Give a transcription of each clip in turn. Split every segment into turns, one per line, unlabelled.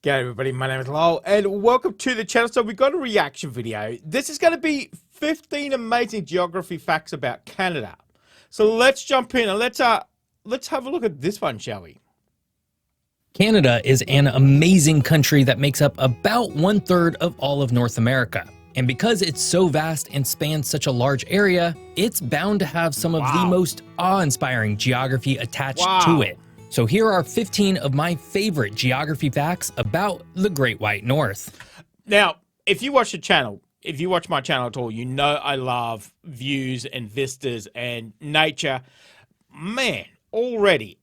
G'day everybody, my name is Lowell and welcome to the channel. So we got a reaction video. This is going to be 15 amazing geography facts about Canada. So let's jump in and let's have a look at this one, shall we?
Canada is an amazing country that makes up about 1/3 of all of North America. And because it's so vast and spans such a large area, it's bound to have some of the most awe-inspiring geography attached to it. So here are 15 of my favorite geography facts about the Great White North.
Now, if you watch the channel, if you watch my channel at all, you know I love views and vistas and nature. Man, already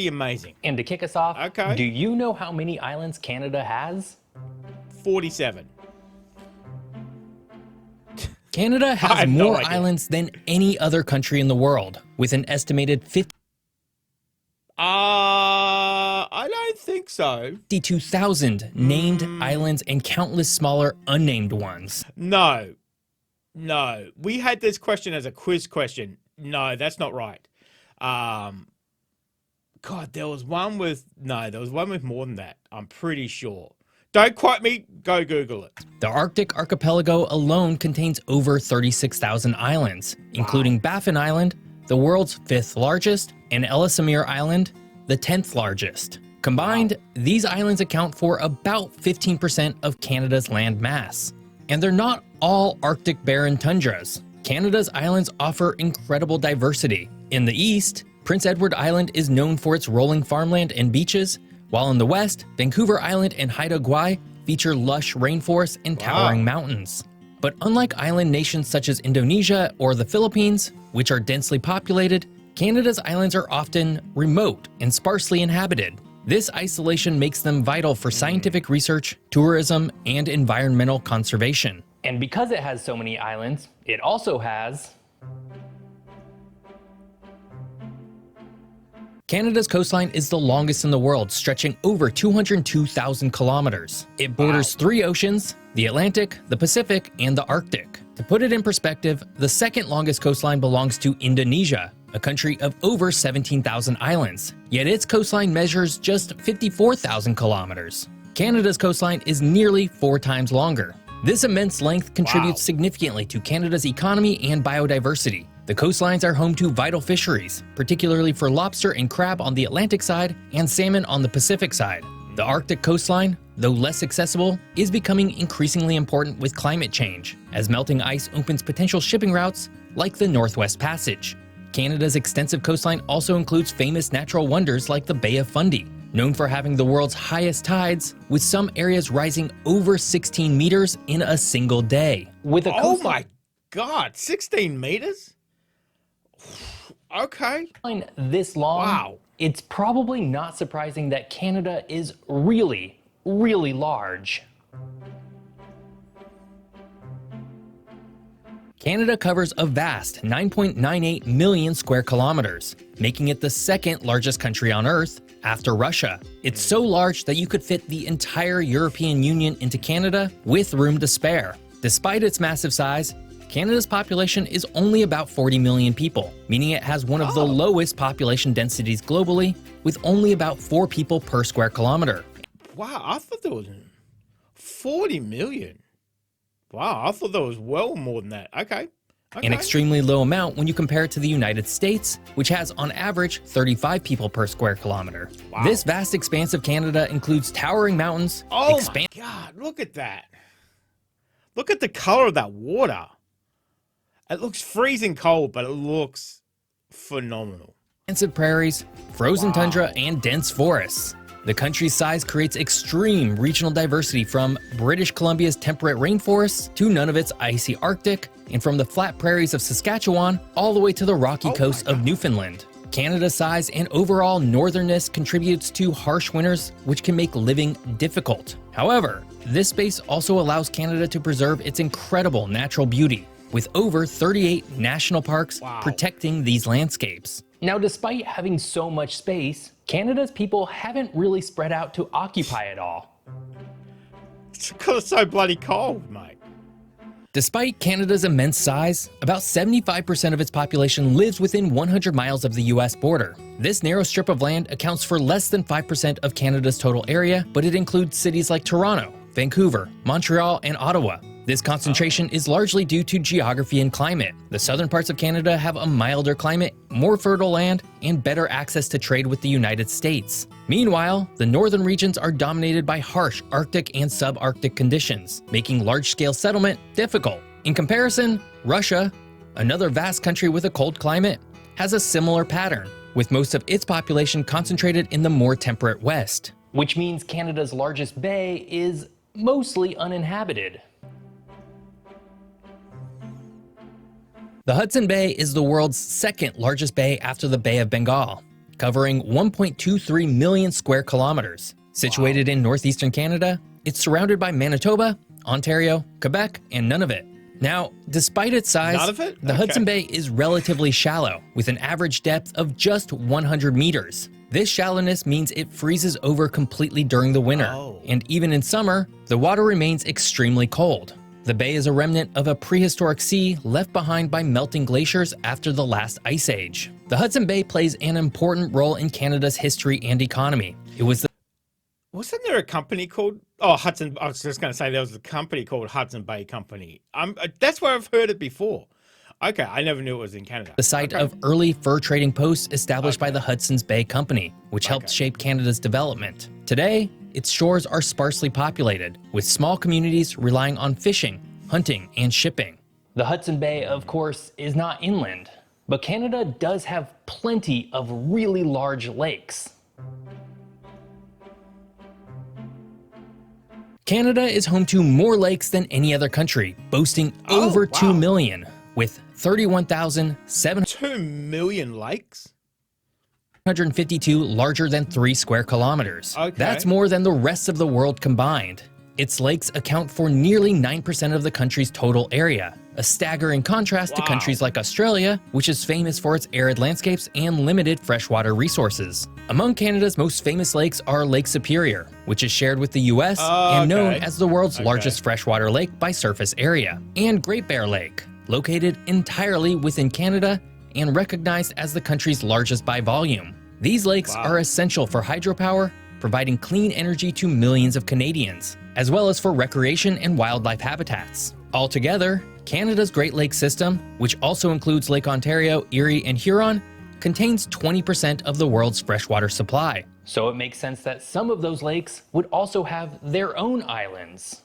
amazing.
And to kick us off, do you know how many islands Canada has?
47.
Canada has more islands than any other country in the world, with an estimated
I don't think so.
52,000 named islands and countless smaller unnamed ones.
No. We had this question as a quiz question. No, that's not right. God, there was one with more than that. I'm pretty sure. Don't quote me. Go Google it.
The Arctic archipelago alone contains over 36,000 islands, including Baffin Island, the world's 5th largest, and Ellesmere Island, the 10th largest. Combined, these islands account for about 15% of Canada's land mass. And they're not all Arctic barren tundras. Canada's islands offer incredible diversity. In the east, Prince Edward Island is known for its rolling farmland and beaches, while in the west, Vancouver Island and Haida Gwaii feature lush rainforests and towering mountains. But unlike island nations such as Indonesia or the Philippines, which are densely populated, Canada's islands are often remote and sparsely inhabited. This isolation makes them vital for scientific research, tourism, and environmental conservation.
And because it has so many islands, it also has...
Canada's coastline is the longest in the world, stretching over 202,000 kilometers. It borders 3 oceans, the Atlantic, the Pacific, and the Arctic. To put it in perspective, the second longest coastline belongs to Indonesia, a country of over 17,000 islands, yet its coastline measures just 54,000 kilometers. Canada's coastline is nearly 4 times longer. This immense length contributes significantly to Canada's economy and biodiversity. The coastlines are home to vital fisheries, particularly for lobster and crab on the Atlantic side and salmon on the Pacific side. The Arctic coastline, though less accessible, is becoming increasingly important with climate change, as melting ice opens potential shipping routes like the Northwest Passage. Canada's extensive coastline also includes famous natural wonders like the Bay of Fundy, known for having the world's highest tides, with some areas rising over 16 meters in a single day.
With a
oh my God, 16 meters? Okay.
This long, it's probably not surprising that Canada is really large.
Canada covers a vast 9.98 million square kilometers, making it the second largest country on Earth after Russia. It's so large that you could fit the entire European Union into Canada with room to spare. Despite its massive size, Canada's population is only about 40 million people, meaning it has one of the lowest population densities globally, with only about 4 people per square kilometer.
Wow, I thought there was 40 million. Wow, I thought there was well more than that. Okay.
An extremely low amount when you compare it to the United States, which has on average 35 people per square kilometer. This vast expanse of Canada includes towering mountains.
Oh my God, look at that. Look at the color of that water. It looks freezing cold, but it looks phenomenal.
Expansive prairies, frozen tundra, and dense forests. The country's size creates extreme regional diversity, from British Columbia's temperate rainforests to none of its icy Arctic, and from the flat prairies of Saskatchewan all the way to the rocky coast of Newfoundland. Canada's size and overall northernness contributes to harsh winters, which can make living difficult. However, this space also allows Canada to preserve its incredible natural beauty, with over 38 national parks protecting these landscapes.
Now, despite having so much space, Canada's people haven't really spread out to occupy it all.
It's because it's so bloody cold, mate.
Despite Canada's immense size, about 75% of its population lives within 100 miles of the US border. This narrow strip of land accounts for less than 5% of Canada's total area, but it includes cities like Toronto, Vancouver, Montreal, and Ottawa. This concentration is largely due to geography and climate. The southern parts of Canada have a milder climate, more fertile land, and better access to trade with the United States. Meanwhile, the northern regions are dominated by harsh Arctic and subarctic conditions, making large-scale settlement difficult. In comparison, Russia, another vast country with a cold climate, has a similar pattern, with most of its population concentrated in the more temperate west.
Which means Canada's largest bay is mostly uninhabited.
The Hudson Bay is the world's second largest bay after the Bay of Bengal, covering 1.23 million square kilometers. Situated in northeastern Canada, it's surrounded by Manitoba, Ontario, Quebec, and Nunavut. Now, despite its size, the Hudson Bay is relatively shallow, with an average depth of just 100 meters. This shallowness means it freezes over completely during the winter, and even in summer, the water remains extremely cold. The bay is a remnant of a prehistoric sea left behind by melting glaciers after the last ice age. The Hudson Bay plays an important role in Canada's history and economy. It was the
Wasn't there a company called Hudson? I was just going to say there was a company called Hudson Bay Company. That's where I've heard it before. Okay, I never knew it was in Canada.
The site of early fur trading posts established by the Hudson's Bay Company, which helped shape Canada's development. Today, its shores are sparsely populated, with small communities relying on fishing, hunting, and shipping.
The Hudson Bay, of course, is not inland, but Canada does have plenty of really large lakes.
Canada is home to more lakes than any other country, boasting over 2 million, with 31,752
2 million lakes?
larger than 3 square kilometers. That's more than the rest of the world combined. Its lakes account for nearly 9% of the country's total area, a staggering contrast to countries like Australia, which is famous for its arid landscapes and limited freshwater resources. Among Canada's most famous lakes are Lake Superior, which is shared with the US and known as the world's largest freshwater lake by surface area, and Great Bear Lake, located entirely within Canada and recognized as the country's largest by volume. These lakes are essential for hydropower, providing clean energy to millions of Canadians, as well as for recreation and wildlife habitats. Altogether, Canada's Great Lakes system, which also includes Lake Ontario, Erie, and Huron, contains 20% of the world's freshwater supply.
So it makes sense that some of those lakes would also have their own islands.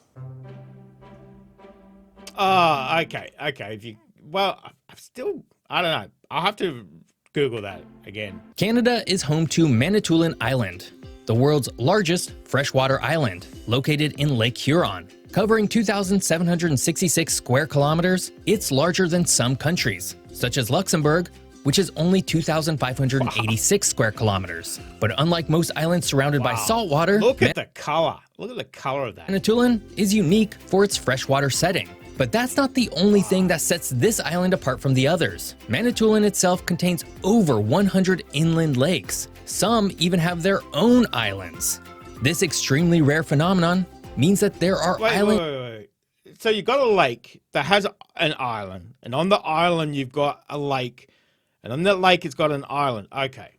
Okay. I don't know. I'll have to Google that again.
Canada is home to Manitoulin Island, the world's largest freshwater island, located in Lake Huron. Covering 2,766 square kilometers, it's larger than some countries, such as Luxembourg, which is only 2,586 square kilometers. But unlike most islands surrounded by salt water,
Look at the color. Look at the color of that.
Manitoulin is unique for its freshwater setting. But that's not the only thing that sets this island apart from the others. Manitoulin itself contains over 100 inland lakes. Some even have their own islands. This extremely rare phenomenon means that there are islands.
Wait. So you've got a lake that has an island, and on the island you've got a lake, and on that lake it's got an island. Okay.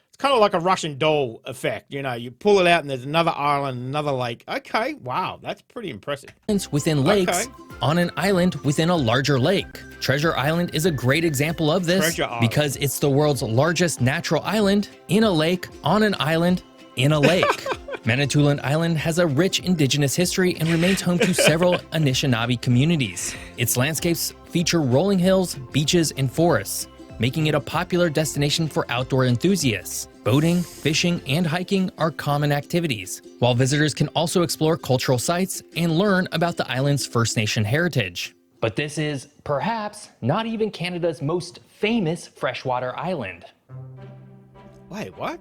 It's kind of like a Russian doll effect. You know, you pull it out and there's another island, another lake. Okay, wow, that's pretty impressive.
Within lakes on an island within a larger lake. Treasure Island is a great example of this because it's the world's largest natural island in a lake on an island in a lake. Manitoulin Island has a rich indigenous history and remains home to several Anishinaabe communities. Its landscapes feature rolling hills, beaches, and forests, making it a popular destination for outdoor enthusiasts. Boating, fishing, and hiking are common activities, while visitors can also explore cultural sites and learn about the island's First Nation heritage.
But this is, perhaps, not even Canada's most famous freshwater island.
Wait, what?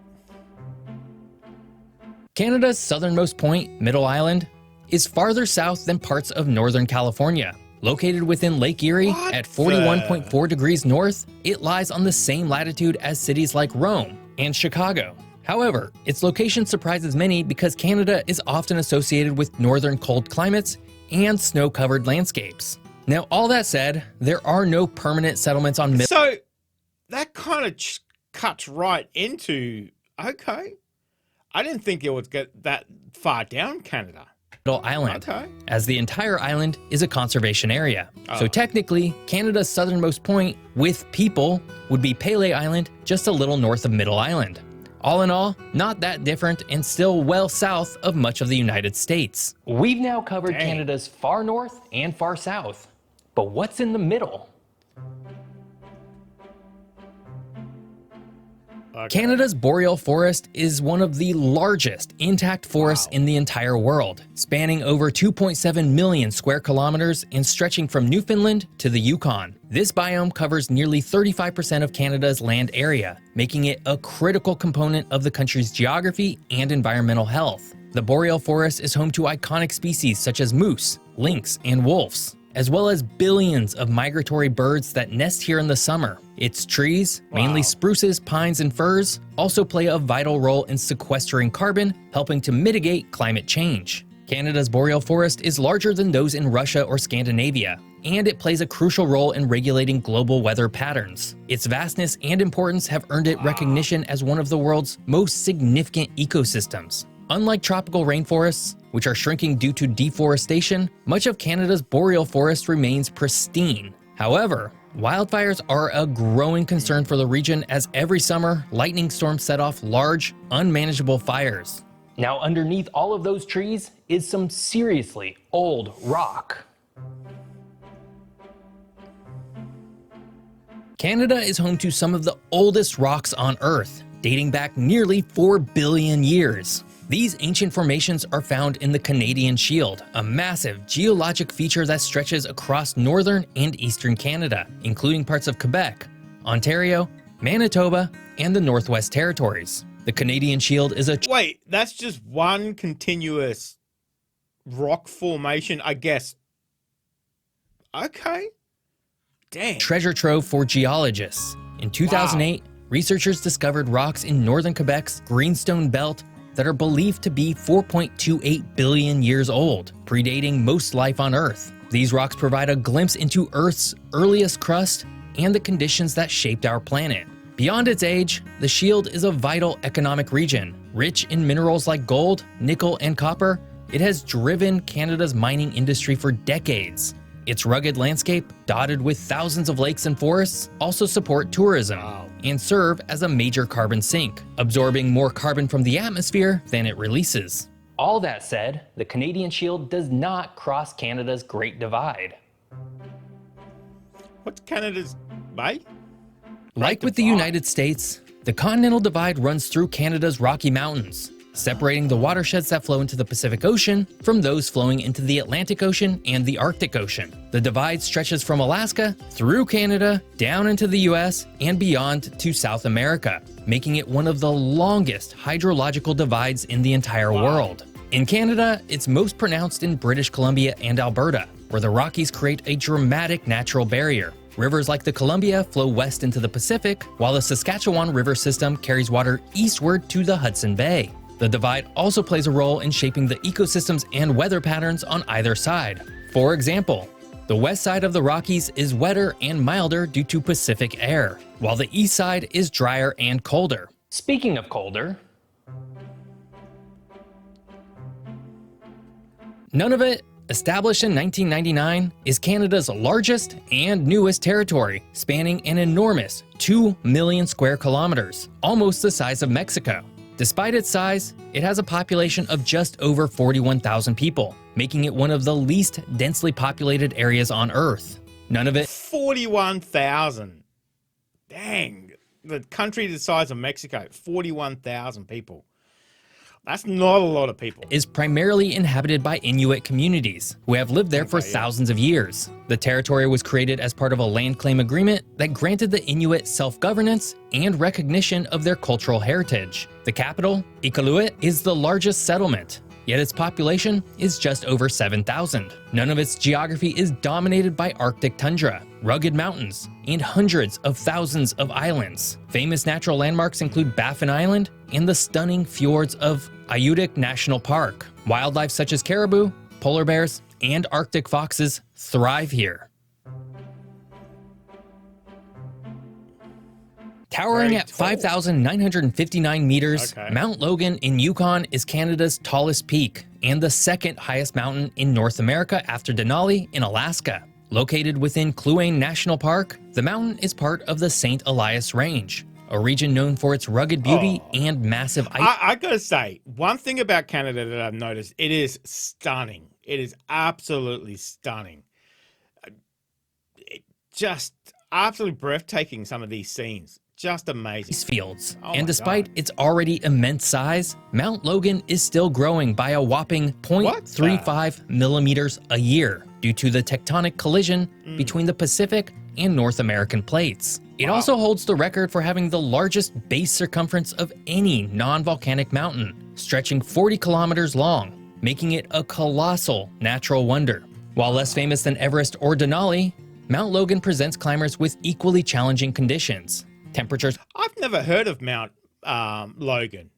Canada's southernmost point, Middle Island, is farther south than parts of Northern California. Located within Lake Erie at 41.4 degrees north, it lies on the same latitude as cities like Rome and Chicago. However, its location surprises many because Canada is often associated with northern cold climates and snow-covered landscapes. Now, all that said, there are no permanent settlements on
So that kind of cuts right into, okay. I didn't think it would get that far down Canada.
Middle Island,
Okay.
as the entire island is a conservation area. So
Oh.
technically, Canada's southernmost point with people would be Pelee Island, just a little north of Middle Island. All in all, not that different and still well south of much of the United States.
We've now covered
Dang.
Canada's far north and far south. But what's in the middle?
Okay.
Canada's Boreal Forest is one of the largest intact forests in the entire world, spanning over 2.7 million square kilometers and stretching from Newfoundland to the Yukon. This biome covers nearly 35% of Canada's land area, making it a critical component of the country's geography and environmental health. The Boreal Forest is home to iconic species such as moose, lynx, and wolves, as well as billions of migratory birds that nest here in the summer. Its trees, mainly
Wow.
spruces, pines, and firs, also play a vital role in sequestering carbon, helping to mitigate climate change. Canada's Boreal Forest is larger than those in Russia or Scandinavia, and it plays a crucial role in regulating global weather patterns. Its vastness and importance have earned it recognition as one of the world's most significant ecosystems. Unlike tropical rainforests, which are shrinking due to deforestation, much of Canada's Boreal Forest remains pristine. However, wildfires are a growing concern for the region as every summer, lightning storms set off large, unmanageable fires.
Now, underneath all of those trees is some seriously old rock.
Canada is home to some of the oldest rocks on Earth, dating back nearly 4 billion years. These ancient formations are found in the Canadian Shield, a massive geologic feature that stretches across northern and eastern Canada, including parts of Quebec, Ontario, Manitoba, and the Northwest Territories. The Canadian Shield is a
Wait, that's just one continuous rock formation, I guess. Okay. Dang.
treasure trove for geologists. In 2008, researchers discovered rocks in northern Quebec's Greenstone Belt that are believed to be 4.28 billion years old, predating most life on Earth. These rocks provide a glimpse into Earth's earliest crust and the conditions that shaped our planet. Beyond its age, the Shield is a vital economic region. Rich in minerals like gold, nickel, and copper, it has driven Canada's mining industry for decades. Its rugged landscape, dotted with thousands of lakes and forests, also support tourism and serve as a major carbon sink, absorbing more carbon from the atmosphere than it releases.
All that said, the Canadian Shield does not cross Canada's Great Divide.
What's Canada's Bay?
Like with the United States, the Continental Divide runs through Canada's Rocky Mountains, separating the watersheds that flow into the Pacific Ocean from those flowing into the Atlantic Ocean and the Arctic Ocean. The divide stretches from Alaska through Canada, down into the US, and beyond to South America, making it one of the longest hydrological divides in the entire world. In Canada, it's most pronounced in British Columbia and Alberta, where the Rockies create a dramatic natural barrier. Rivers like the Columbia flow west into the Pacific, while the Saskatchewan River system carries water eastward to the Hudson Bay. The divide also plays a role in shaping the ecosystems and weather patterns on either side. For example, the west side of the Rockies is wetter and milder due to Pacific air, while the east side is drier and colder.
Speaking of colder,
Nunavut, established in 1999, is Canada's largest and newest territory, spanning an enormous 2 million square kilometers, almost the size of Mexico. Despite its size, it has a population of just over 41,000 people, making it one of the least densely populated areas on Earth. Nunavut
41,000. Dang. The country the size of Mexico, 41,000 people. That's not a lot of people.
is primarily inhabited by Inuit communities, who have lived there for thousands of years. The territory was created as part of a land claim agreement that granted the Inuit self-governance and recognition of their cultural heritage. The capital, Iqaluit, is the largest settlement, yet its population is just over 7,000. None of its geography is dominated by Arctic tundra, rugged mountains, and hundreds of thousands of islands. Famous natural landmarks include Baffin Island and the stunning fjords of Ayudik National Park. Wildlife such as caribou, polar bears, and Arctic foxes thrive here. Towering
Very
at
tall.
5,959 meters,
Okay.
Mount Logan in Yukon is Canada's tallest peak and the second highest mountain in North America after Denali in Alaska. Located within Kluane National Park, the mountain is part of the St. Elias Range, a region known for its rugged beauty and massive ice.
I gotta say, one thing about Canada that I've noticed, it is stunning. It is absolutely stunning. Just absolutely breathtaking, some of these scenes. Just amazing.
Fields.
Oh
And
my
despite
God.
its already immense size, Mount Logan is still growing by a whopping 0.35 millimeters a year due to the tectonic collision between the Pacific and North American plates. It also holds the record for having the largest base circumference of any non-volcanic mountain, stretching 40 kilometers long, making it a colossal natural wonder. While less famous than Everest or Denali, Mount Logan presents climbers with equally challenging conditions. Temperatures
I've never heard of Mount Logan.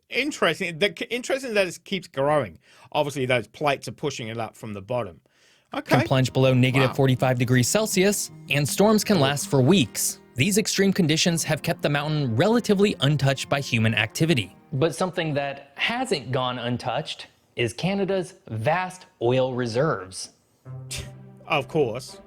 Interesting. Interesting that it keeps growing. Obviously, those plates are pushing it up from the bottom. Okay.
can plunge below negative
Wow.
45 degrees Celsius, and storms can last for weeks. These extreme conditions have kept the mountain relatively untouched by human activity.
But something that hasn't gone untouched is Canada's vast oil reserves.
Of course.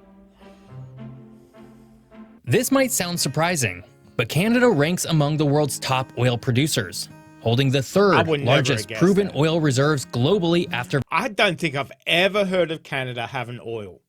This might sound surprising, but Canada ranks among the world's top oil producers, holding the
I
third
would never
largest
have guessed
proven
that.
oil reserves globally after
I don't think I've ever heard of Canada having oil.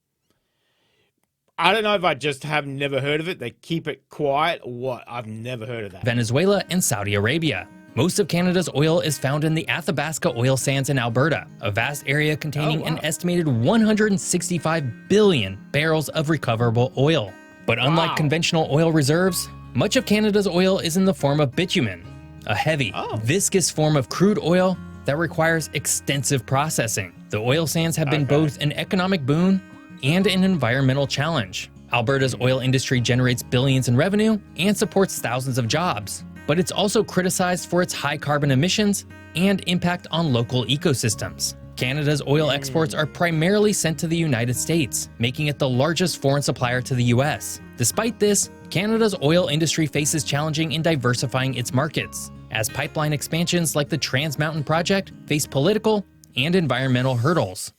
I don't know if I just have never heard of it. They keep it quiet or what. I've never heard of that.
Venezuela and Saudi Arabia. Most of Canada's oil is found in the Athabasca oil sands in Alberta, a vast area containing an estimated 165 billion barrels of recoverable oil. But unlike
Wow.
conventional oil reserves, much of Canada's oil is in the form of bitumen, a heavy, viscous form of crude oil that requires extensive processing. The oil sands have been both an economic boon and an environmental challenge. Alberta's oil industry generates billions in revenue and supports thousands of jobs, but it's also criticized for its high carbon emissions and impact on local ecosystems. Canada's oil exports are primarily sent to the United States, making it the largest foreign supplier to the US. Despite this, Canada's oil industry faces challenging in diversifying its markets, as pipeline expansions like the Trans Mountain Project face political and environmental hurdles.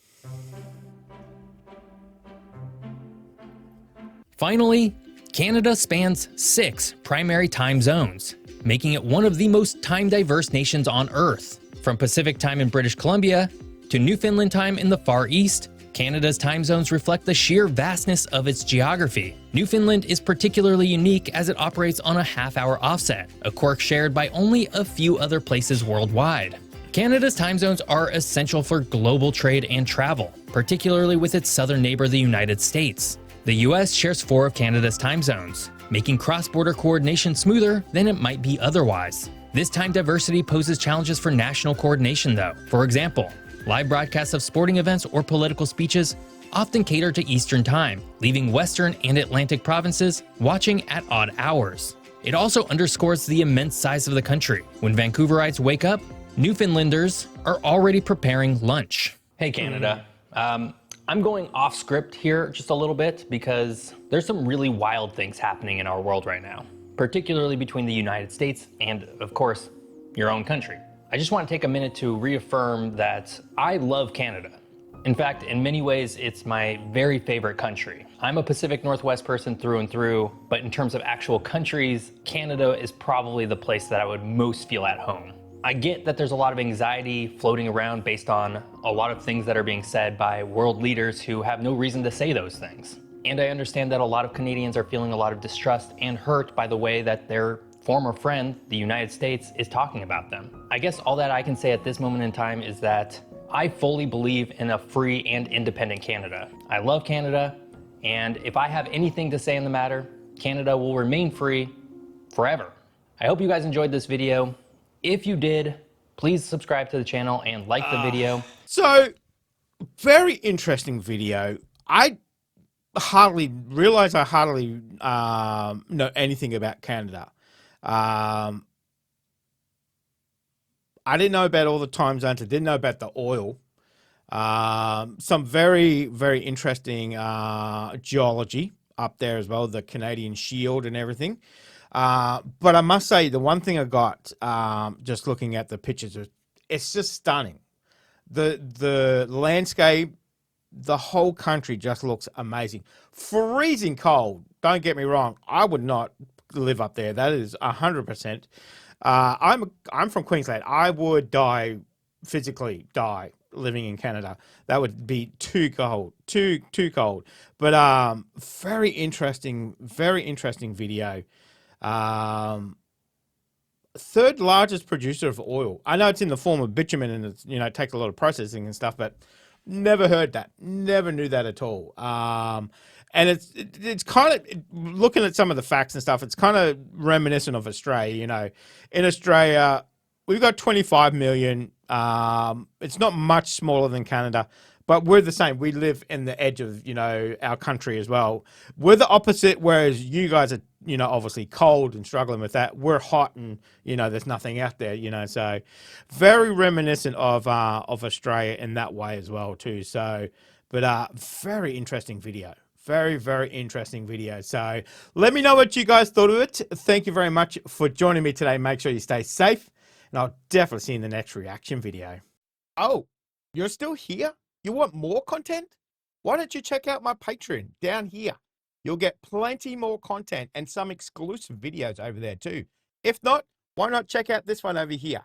Finally, Canada spans 6 primary time zones, making it one of the most time-diverse nations on Earth. From Pacific time in British Columbia to Newfoundland time in the Far East, Canada's time zones reflect the sheer vastness of its geography. Newfoundland is particularly unique as it operates on a half-hour offset, a quirk shared by only a few other places worldwide. Canada's time zones are essential for global trade and travel, particularly with its southern neighbor, the United States. The US shares 4 of Canada's time zones, making cross-border coordination smoother than it might be otherwise. This time diversity poses challenges for national coordination though. For example, live broadcasts of sporting events or political speeches often cater to Eastern time, leaving Western and Atlantic provinces watching at odd hours. It also underscores the immense size of the country. When Vancouverites wake up, Newfoundlanders are already preparing lunch.
Hey Canada, I'm going off script here just a little bit because there's some really wild things happening in our world right now, particularly between the United States and, of course, your own country. I just want to take a minute to reaffirm that I love Canada. In fact, in many ways, it's my very favorite country. I'm a Pacific Northwest person through and through, but in terms of actual countries, Canada is probably the place that I would most feel at home. I get that there's a lot of anxiety floating around based on a lot of things that are being said by world leaders who have no reason to say those things. And I understand that a lot of Canadians are feeling a lot of distrust and hurt by the way that their former friend, the United States, is talking about them. I guess all that I can say at this moment in time is that I fully believe in a free and independent Canada. I love Canada, and if I have anything to say in the matter, Canada will remain free forever. I hope you guys enjoyed this video. If you did, please subscribe to the channel and like the video.
So, very interesting video. I hardly know anything about Canada. I didn't know about all the time zones. I didn't know about the oil. Some very, very interesting geology up there as well, the Canadian Shield and everything. But I must say, the one thing I got, just looking at the pictures, it's just stunning. The landscape, the whole country just looks amazing. Freezing cold. Don't get me wrong. I would not live up there. That is 100%. I'm from Queensland. I would physically die living in Canada. That would be too cold, too cold. But very interesting video. Um, Third largest producer of oil. I know it's in the form of bitumen and it's, it takes a lot of processing and stuff, but never heard that. Never knew that at all. And it's kind of, looking at some of the facts and stuff, it's kind of reminiscent of Australia. In Australia, we've got 25 million. It's not much smaller than Canada, but we're the same. We live in the edge of, our country as well. We're the opposite, whereas you guys are, obviously cold and struggling with that. We're hot and, there's nothing out there, so very reminiscent of Australia in that way as well too. So, but very interesting video. Very, very interesting video. So let me know what you guys thought of it. Thank you very much for joining me today. Make sure you stay safe, and I'll definitely see you in the next reaction video. Oh, you're still here? You want more content? Why don't you check out my Patreon down here? You'll get plenty more content and some exclusive videos over there too. If not, why not check out this one over here?